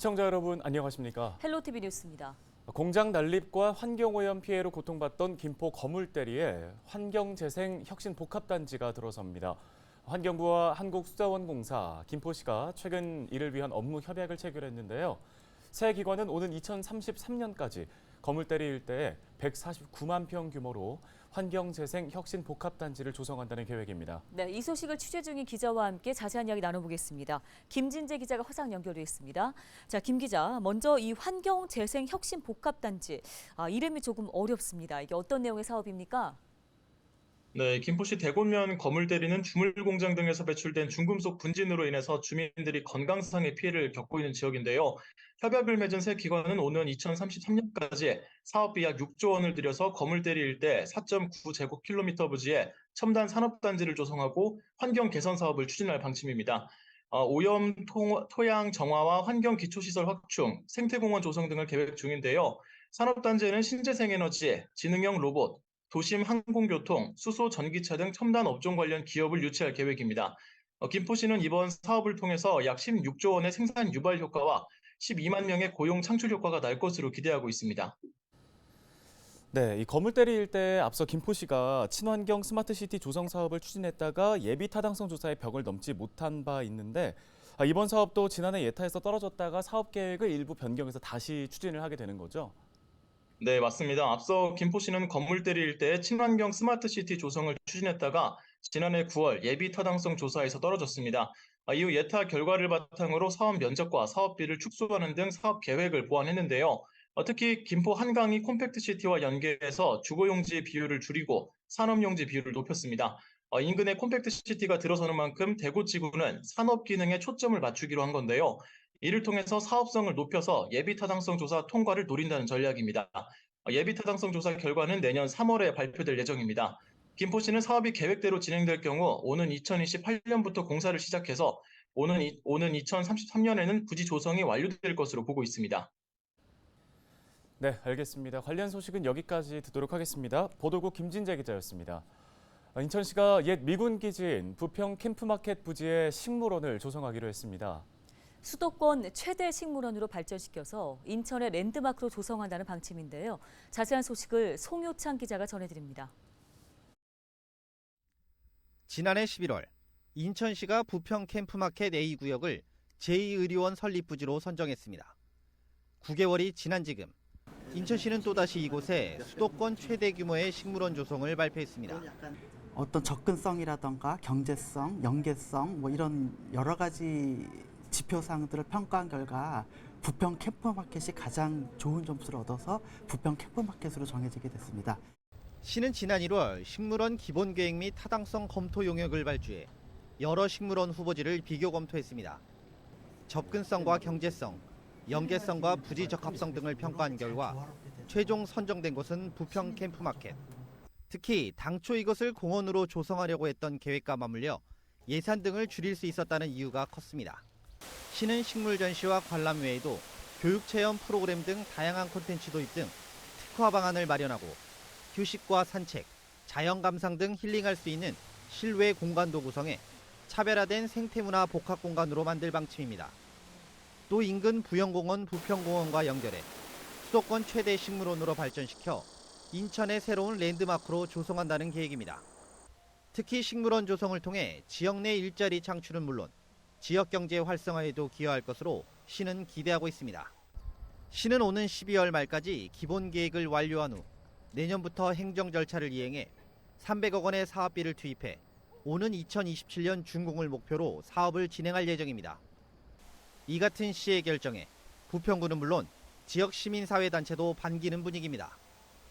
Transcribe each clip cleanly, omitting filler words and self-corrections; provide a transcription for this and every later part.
시청자 여러분 안녕하십니까? 헬로티비 뉴스입니다. 공장 난립과 환경오염 피해로 고통받던 김포 거물대리에 환경재생 혁신복합단지가 들어섭니다. 환경부와 한국수자원공사, 김포시가 최근 이를 위한 업무 협약을 체결했는데요. 새 기관은 오는 2033년까지 거물대리 일대에 149만 평 규모로 환경재생 혁신복합단지를 조성한다는 계획입니다. 네, 이 소식을 취재 중인 기자와 함께 자세한 이야기 나눠보겠습니다. 김진재 기자가 화상 연결돼 있습니다. 자, 김 기자, 먼저 이 환경재생혁신복합단지, 이름이 조금 어렵습니다. 이게 어떤 내용의 사업입니까? 네, 김포시 대곤면 거물대리는 주물공장 등에서 배출된 중금속 분진으로 인해서 주민들이 건강상의 피해를 겪고 있는 지역인데요. 협약을 맺은 새 기관은 오는 2033년까지 사업비 약 6조 원을 들여서 거물대리 일대 4.9제곱킬로미터 부지에 첨단 산업단지를 조성하고 환경 개선 사업을 추진할 방침입니다. 오염 토양 정화와 환경 기초시설 확충, 생태공원 조성 등을 계획 중인데요. 산업단지에는 신재생에너지, 지능형 로봇, 도심 항공교통, 수소 전기차 등 첨단 업종 관련 기업을 유치할 계획입니다. 김포시는 이번 사업을 통해서 약 16조 원의 생산 유발 효과와 12만 명의 고용 창출 효과가 날 것으로 기대하고 있습니다. 네, 이 거물대리 일대에 앞서 김포시가 친환경 스마트시티 조성 사업을 추진했다가 예비 타당성 조사의 벽을 넘지 못한 바 있는데 이번 사업도 지난해 예타에서 떨어졌다가 사업 계획을 일부 변경해서 다시 추진을 하게 되는 거죠? 네, 맞습니다. 앞서 김포시는 건물대리 일대에 친환경 스마트시티 조성을 추진했다가 지난해 9월 예비 타당성 조사에서 떨어졌습니다. 이후 예타 결과를 바탕으로 사업 면적과 사업비를 축소하는 등 사업 계획을 보완했는데요. 특히 김포 한강이 콤팩트시티와 연계해서 주거용지 비율을 줄이고 산업용지 비율을 높였습니다. 인근에 콤팩트시티가 들어서는 만큼 대구지구는 산업 기능에 초점을 맞추기로 한 건데요. 이를 통해서 사업성을 높여서 예비타당성 조사 통과를 노린다는 전략입니다. 예비타당성 조사 결과는 내년 3월에 발표될 예정입니다. 김포시는 사업이 계획대로 진행될 경우 오는 2028년부터 공사를 시작해서 오는 2033년에는 부지 조성이 완료될 것으로 보고 있습니다. 네, 알겠습니다. 관련 소식은 여기까지 듣도록 하겠습니다. 보도국 김진재 기자였습니다. 인천시가 옛 미군 기지인 부평 캠프마켓 부지에 식물원을 조성하기로 했습니다. 수도권 최대 식물원으로 발전시켜서 인천의 랜드마크로 조성한다는 방침인데요. 자세한 소식을 송효창 기자가 전해드립니다. 지난해 11월 인천시가 부평 캠프마켓 A구역을 제2의료원 설립부지로 선정했습니다. 9개월이 지난 지금 인천시는 또다시 이곳에 수도권 최대 규모의 식물원 조성을 발표했습니다. 어떤 접근성이라던가 경제성, 연계성 이런 여러 가지 지표사항들을 평가한 결과 부평 캠프마켓이 가장 좋은 점수를 얻어서 부평 캠프마켓으로 정해지게 됐습니다. 시는 지난 1월 식물원 기본계획 및 타당성 검토 용역을 발주해 여러 식물원 후보지를 비교 검토했습니다. 접근성과 경제성, 연계성과 부지 적합성 등을 평가한 결과 최종 선정된 곳은 부평 캠프마켓. 특히 당초 이것을 공원으로 조성하려고 했던 계획과 맞물려 예산 등을 줄일 수 있었다는 이유가 컸습니다. 시는 식물 전시와 관람 외에도 교육체험 프로그램 등 다양한 콘텐츠 도입 등 특화 방안을 마련하고 휴식과 산책, 자연 감상 등 힐링할 수 있는 실외 공간도 구성해 차별화된 생태문화 복합 공간으로 만들 방침입니다. 또 인근 부영공원 부평공원과 연결해 수도권 최대 식물원으로 발전시켜 인천의 새로운 랜드마크로 조성한다는 계획입니다. 특히 식물원 조성을 통해 지역 내 일자리 창출은 물론 지역 경제 활성화에도 기여할 것으로 시는 기대하고 있습니다. 시는 오는 12월 말까지 기본 계획을 완료한 후 내년부터 행정 절차를 이행해 300억 원의 사업비를 투입해 오는 2027년 준공을 목표로 사업을 진행할 예정입니다. 이 같은 시의 결정에 부평구는 물론 지역 시민사회단체도 반기는 분위기입니다.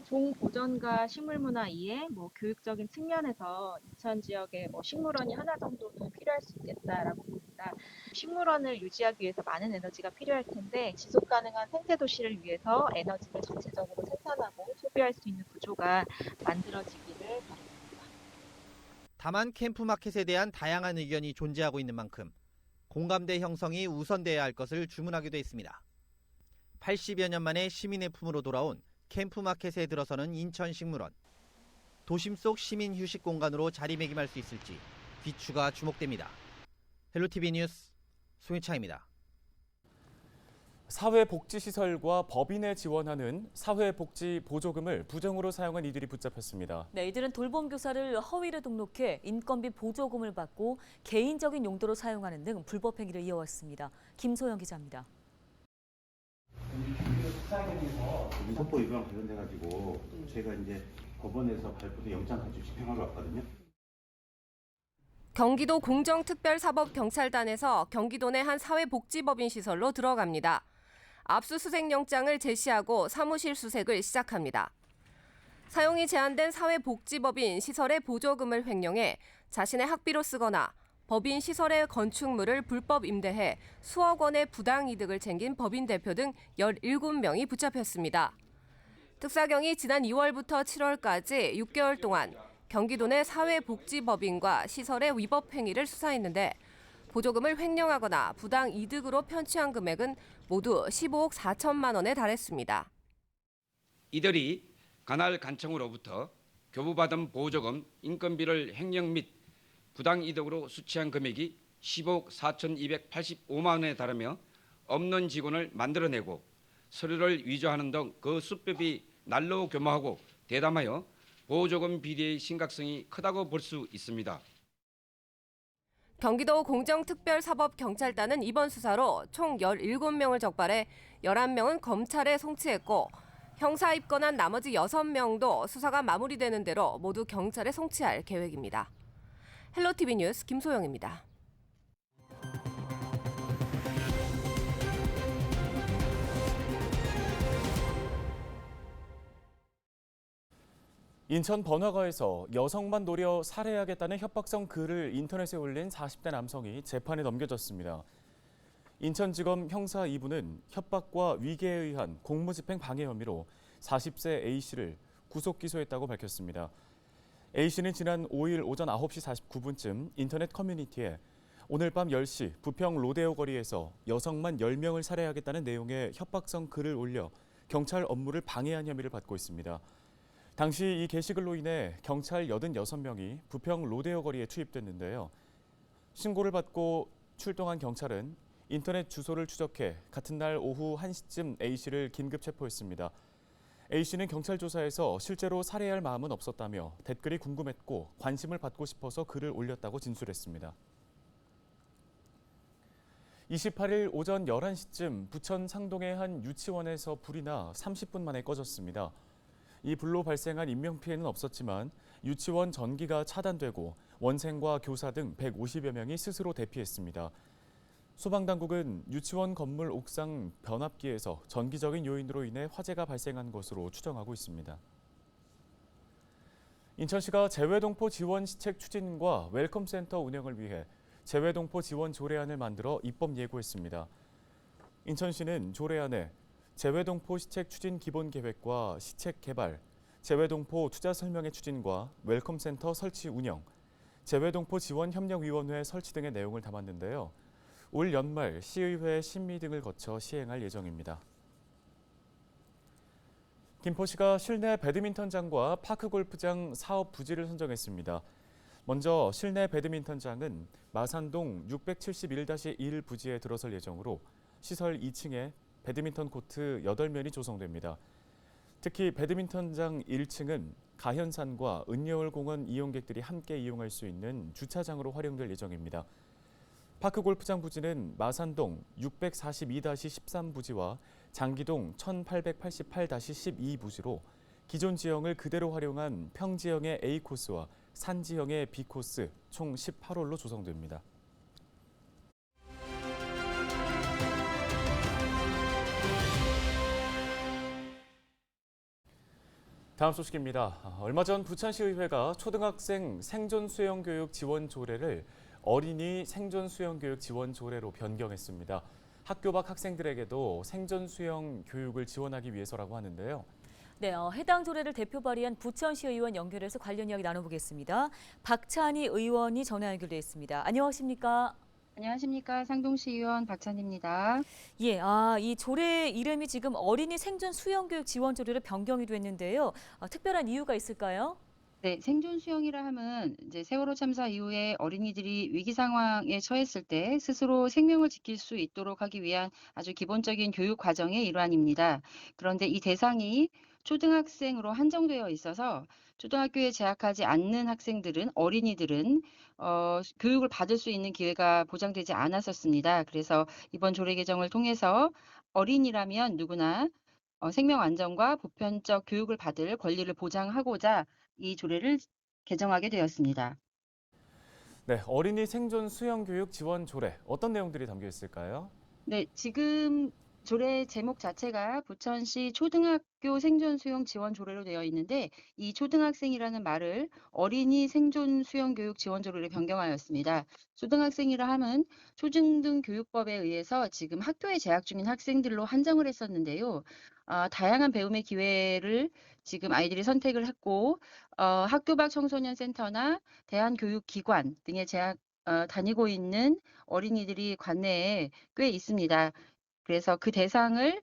종보전과 식물문화 이해, 교육적인 측면에서 인천 지역에 식물원이 하나 정도는 필요할 수 있겠다라고 봅니다. 식물원을 유지하기 위해서 많은 에너지가 필요할 텐데 지속 가능한 생태 도시를 위해서 에너지를 전체적으로 생산하고 소비할 수 있는 구조가 만들어지기를 바랍니다. 다만 캠프마켓에 대한 다양한 의견이 존재하고 있는 만큼 공감대 형성이 우선돼야 할 것을 주문하기도 했습니다. 80여 년 만에 시민의 품으로 돌아온 캠프마켓에 들어서는 인천식물원. 도심 속 시민 휴식 공간으로 자리매김할 수 있을지 귀추가 주목됩니다. 헬로티비 뉴스 송희창입니다. 사회복지시설과 법인에 지원하는 사회복지보조금을 부정으로 사용한 이들이 붙잡혔습니다. 네, 이들은 돌봄 교사를 허위로 등록해 인건비 보조금을 받고 개인적인 용도로 사용하는 등 불법 행위를 이어왔습니다. 김소영 기자입니다. 민법법 위반 관련돼가지고 제가 이제 법원에서 발부된 영장 가지고 집행하러 왔거든요. 경기도 공정특별사법경찰단에서 경기도 내 한 사회복지법인 시설로 들어갑니다. 압수수색영장을 제시하고 사무실 수색을 시작합니다. 사용이 제한된 사회복지법인 시설의 보조금을 횡령해 자신의 학비로 쓰거나 법인 시설의 건축물을 불법 임대해 수억 원의 부당이득을 챙긴 법인 대표 등 17명이 붙잡혔습니다. 특사경이 지난 2월부터 7월까지 6개월 동안 경기도 내 사회복지법인과 시설의 위법 행위를 수사했는데 보조금을 횡령하거나 부당 이득으로 편취한 금액은 모두 15억 4천만 원에 달했습니다. 이들이 관할 간청으로부터 교부받은 보조금, 인건비를 횡령 및 부당 이득으로 수취한 금액이 15억 4,285만 원에 달하며 없는 직원을 만들어내고 서류를 위조하는 등 그 수법이 날로 교모하고 대담하여 보조금 비리의 심각성이 크다고 볼 수 있습니다. 경기도 공정특별사법경찰단은 이번 수사로 총 17명을 적발해 11명은 검찰에 송치했고 형사 입건한 나머지 6명도 수사가 마무리되는 대로 모두 경찰에 송치할 계획입니다. 헬로티비 뉴스 김소영입니다. 인천 번화가에서 여성만 노려 살해하겠다는 협박성 글을 인터넷에 올린 40대 남성이 재판에 넘겨졌습니다. 인천지검 형사 2부는 협박과 위계에 의한 공무집행 방해 혐의로 40세 A씨를 구속 기소했다고 밝혔습니다. A씨는 지난 5일 오전 9시 49분쯤 인터넷 커뮤니티에 오늘 밤 10시 부평 로데오 거리에서 여성만 10명을 살해하겠다는 내용의 협박성 글을 올려 경찰 업무를 방해한 혐의를 받고 있습니다. 당시 이 게시글로 인해 경찰 86명이 부평 로데오 거리에 투입됐는데요. 신고를 받고 출동한 경찰은 인터넷 주소를 추적해 같은 날 오후 1시쯤 A씨를 긴급 체포했습니다. A씨는 경찰 조사에서 실제로 살해할 마음은 없었다며 댓글이 궁금했고 관심을 받고 싶어서 글을 올렸다고 진술했습니다. 28일 오전 11시쯤 부천 상동의 한 유치원에서 불이 나 30분 만에 꺼졌습니다. 이 불로 발생한 인명피해는 없었지만 유치원 전기가 차단되고 원생과 교사 등 150여 명이 스스로 대피했습니다. 소방당국은 유치원 건물 옥상 변압기에서 전기적인 요인으로 인해 화재가 발생한 것으로 추정하고 있습니다. 인천시가 재외동포 지원 시책 추진과 웰컴센터 운영을 위해 재외동포 지원 조례안을 만들어 입법 예고했습니다. 인천시는 조례안에 재외동포 시책 추진 기본 계획과 시책 개발, 재외동포 투자 설명회 추진과 웰컴센터 설치 운영, 재외동포 지원 협력위원회 설치 등의 내용을 담았는데요. 올 연말 시의회 심의 등을 거쳐 시행할 예정입니다. 김포시가 실내 배드민턴장과 파크골프장 사업 부지를 선정했습니다. 먼저 실내 배드민턴장은 마산동 671-1 부지에 들어설 예정으로 시설 2층에 배드민턴 코트 8면이 조성됩니다. 특히 배드민턴장 1층은 가현산과 은여울공원 이용객들이 함께 이용할 수 있는 주차장으로 활용될 예정입니다. 파크골프장 부지는 마산동 642-13 부지와 장기동 1888-12 부지로 기존 지형을 그대로 활용한 평지형의 A 코스와 산지형의 B 코스 총 18홀로 조성됩니다. 다음 소식입니다. 얼마 전 부천시의회가 초등학생 생존 수영 교육 지원 조례를 어린이 생존 수영 교육 지원 조례로 변경했습니다. 학교 밖 학생들에게도 생존 수영 교육을 지원하기 위해서라고 하는데요. 네, 해당 조례를 대표 발의한 부천시 의원 연결해서 관련 이야기 나눠보겠습니다. 박찬희 의원이 전화 연결돼 있습니다. 안녕하십니까? 안녕하십니까. 상동시 의원 박찬희입니다. 예, 이 조례 이름이 지금 어린이 생존 수영교육 지원 조례로 변경이 됐는데요. 특별한 이유가 있을까요? 네, 생존 수영이라 함은 이제 세월호 참사 이후에 어린이들이 위기 상황에 처했을 때 스스로 생명을 지킬 수 있도록 하기 위한 아주 기본적인 교육 과정의 일환입니다. 그런데 이 대상이 초등학생으로 한정되어 있어서 초등학교에 재학하지 않는 학생들은 어린이들은 교육을 받을 수 있는 기회가 보장되지 않았었습니다. 그래서 이번 조례 개정을 통해서 어린이라면 누구나 생명 안전과 보편적 교육을 받을 권리를 보장하고자 이 조례를 개정하게 되었습니다. 네, 어린이 생존 수영 교육 지원 조례 어떤 내용들이 담겨 있을까요? 네, 지금 조례 제목 자체가 부천시 초등학교 생존 수영 지원 조례로 되어 있는데 이 초등학생이라는 말을 어린이 생존 수영 교육 지원 조례로 변경하였습니다. 초등학생이라 함은 초중등 교육법에 의해서 지금 학교에 재학 중인 학생들로 한정을 했었는데요. 다양한 배움의 기회를 지금 아이들이 선택을 했고 학교 밖 청소년 센터나 대한교육기관 등에 다니고 있는 어린이들이 관내에 꽤 있습니다. 그래서 그 대상을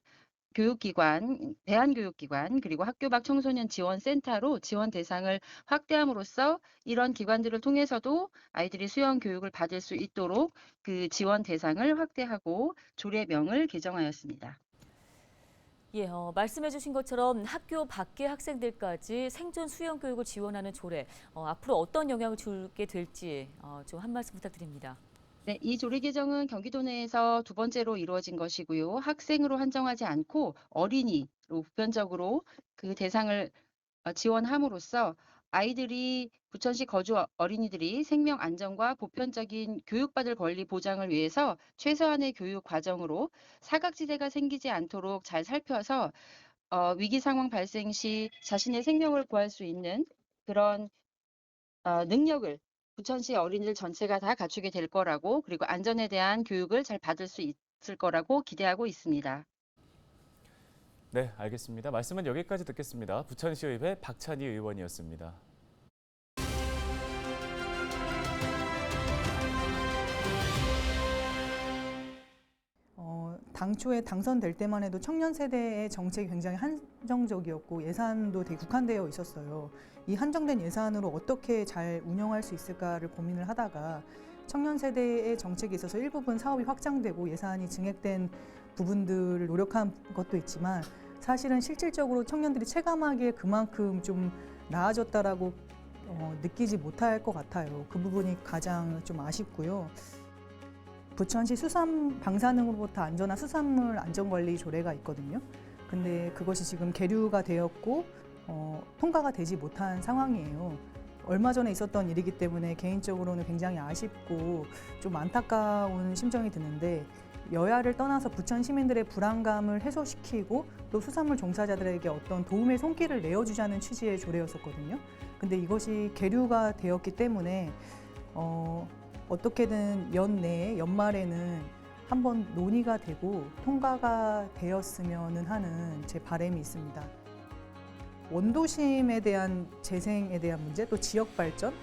교육기관, 대한교육기관, 그리고 학교 밖 청소년 지원센터로 지원 대상을 확대함으로써 이런 기관들을 통해서도 아이들이 수영 교육을 받을 수 있도록 그 지원 대상을 확대하고 조례명을 개정하였습니다. 예, 말씀해 주신 것처럼 학교 밖의 학생들까지 생존 수영 교육을 지원하는 조례, 앞으로 어떤 영향을 주게 될지 좀 한 말씀 부탁드립니다. 네, 이 조례 개정은 경기도 내에서 두 번째로 이루어진 것이고요. 학생으로 한정하지 않고 어린이로 보편적으로 그 대상을 지원함으로써 아이들이 부천시 거주 어린이들이 생명 안전과 보편적인 교육받을 권리 보장을 위해서 최소한의 교육 과정으로 사각지대가 생기지 않도록 잘 살펴서 위기 상황 발생 시 자신의 생명을 구할 수 있는 그런 능력을 부천시 어린이들 전체가 다 갖추게 될 거라고, 그리고 안전에 대한 교육을 잘 받을 수 있을 거라고 기대하고 있습니다. 네, 알겠습니다. 말씀은 여기까지 듣겠습니다. 부천시의회 박찬희 의원이었습니다. 당초에 당선될 때만 해도 청년 세대의 정책이 굉장히 한정적이었고 예산도 되게 국한되어 있었어요. 이 한정된 예산으로 어떻게 잘 운영할 수 있을까를 고민을 하다가 청년 세대의 정책에 있어서 일부분 사업이 확장되고 예산이 증액된 부분들을 노력한 것도 있지만 사실은 실질적으로 청년들이 체감하기에 그만큼 좀 나아졌다라고 느끼지 못할 것 같아요. 그 부분이 가장 좀 아쉽고요. 부천시 방사능으로부터 안전한 수산물 안전관리 조례가 있거든요. 근데 그것이 지금 계류가 되었고 통과가 되지 못한 상황이에요. 얼마 전에 있었던 일이기 때문에 개인적으로는 굉장히 아쉽고 좀 안타까운 심정이 드는데 여야를 떠나서 부천 시민들의 불안감을 해소시키고 또 수산물 종사자들에게 어떤 도움의 손길을 내어주자는 취지의 조례였었거든요. 근데 이것이 계류가 되었기 때문에 어떻게든 연말에는 한번 논의가 되고 통과가 되었으면 하는 제 바람이 있습니다. 원도심에 대한 재생에 대한 문제, 또 지역 발전,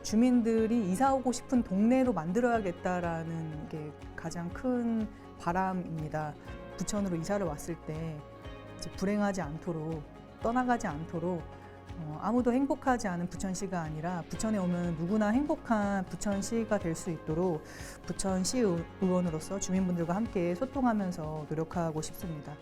주민들이 이사 오고 싶은 동네로 만들어야겠다라는 게 가장 큰 바람입니다. 부천으로 이사를 왔을 때 이제 불행하지 않도록, 떠나가지 않도록 아무도 행복하지 않은 부천시가 아니라 부천에 오면 누구나 행복한 부천시가 될 수 있도록 부천시 의원으로서 주민분들과 함께 소통하면서 노력하고 싶습니다.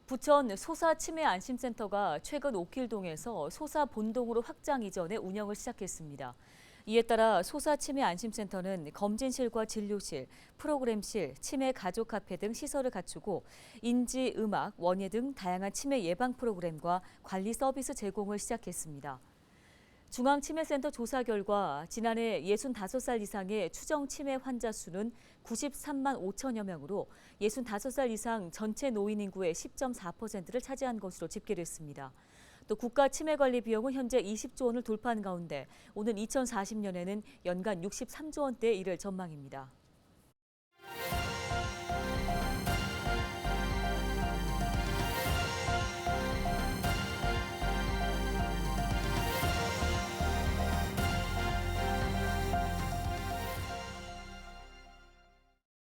부천 소사치매안심센터가 최근 옥길동에서 소사본동으로 확장 이전해 운영을 시작했습니다. 이에 따라 소사치매안심센터는 검진실과 진료실, 프로그램실, 치매 가족 카페 등 시설을 갖추고 인지, 음악, 원예 등 다양한 치매 예방 프로그램과 관리 서비스 제공을 시작했습니다. 중앙치매센터 조사 결과 지난해 65살 이상의 추정 치매 환자 수는 93만 5천여 명으로 65살 이상 전체 노인 인구의 10.4%를 차지한 것으로 집계됐습니다. 또 국가 치매 관리 비용은 현재 20조 원을 돌파한 가운데 오는 2040년에는 연간 63조 원대에 이를 전망입니다.